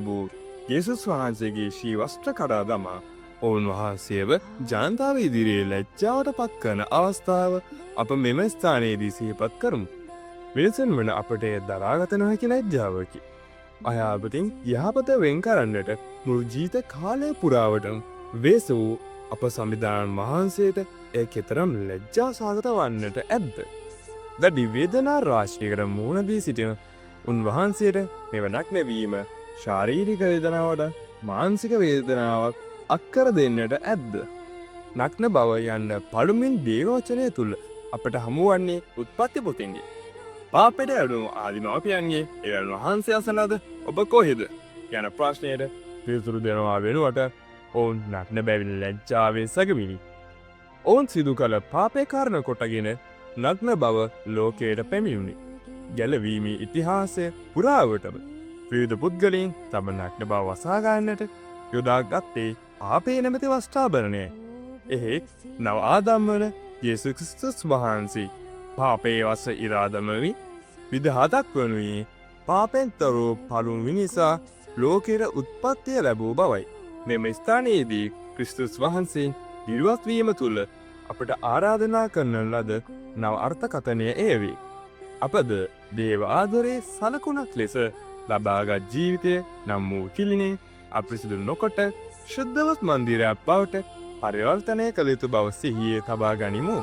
ලැබූ යේසුස් වහන්සේගේ ශ්‍රී වස්ත්‍ර කඩා දමා උන්වහන්සේව ජනතාව ඉදිරියේ ලැජ්ජාවට පත් කරන අවස්ථාව අප මෙම ස්ථානයේදී සිහිපත් කරමු. විල්සන් වන අපට එය දරාගත නොහැකි ලැජ්ජාවකි. අයාපතින් යහපත වෙන් කරන්නට මුළු ජීවිත කාලය පුරාවටම වෙස වූ අප සංවිධානන් වහන්සේට එය කෙතරම් ලැජ්ජා සහගත වන්නට ඇද්ද. දැඩි වේදනා රාශියකට මුහුණ දී සිටින උන්වහන්සේට මෙවනක් නැවීම ශාරීරික වේදනාවට මානසික වේදනාවක් අක්කර දෙන්නට ඇද්ද. නක්න බව යන්න පළුමින් දේවෝචනය තුළ අපට හමුවන්නේ උත්පත්ති පොතින්ගේ. පාපෙට ඇඩුණු ආදිමාපියන්ගේ එවැන් වහන්සේ අසනද ඔබ කොහෙද යන ප්‍රශ්නයට පිළිතුරු දෙනවා වෙනුවට ඔවුන් නක්න බැවිල් ලැජ්ජාවෙන් සැගවිනි. ඔවුන් සිදු කළ පාපය කාරණ කොටගෙන නග්න බව ලෝකයට පැමිණුණි. ගැලවීමේ ඉතිහාසය පුරාවටම විවිධ පුද්ගලයින් තම නග්න බව වසාගන්නට යොදා ගත්තේ පාපේ නැමැති වස්ථාභරණයයි. එහෙත් නව ආදම්වල යේසුස් ක්‍රිස්තුස් වහන්සේ පාපේ වස ඉරාදමවි විදහාතක් වනුයේ පාපෙන්තරෝ පළුණු නිසා ලෝකෙට උත්පත්තිය ලැබූ බවයි. මෙම ස්ථානයේදී ක්‍රිස්තුස් වහන්සේ දිරුවත්වීම තුළ අපට ආරාධනා කරන ලද නව අර්ථකථනය ඒවේ. අපද දේව ආදරේ සලකුණක් ලෙස ලබාගත් ජීවිතය නම් වූ කිලිනේ අපිරිසිදු නොකොට ශුද්ධවත් මන්දිරයක් බවට පරිවර්තනය කළ යුතු බව සිහියේ තබා ගනිමු.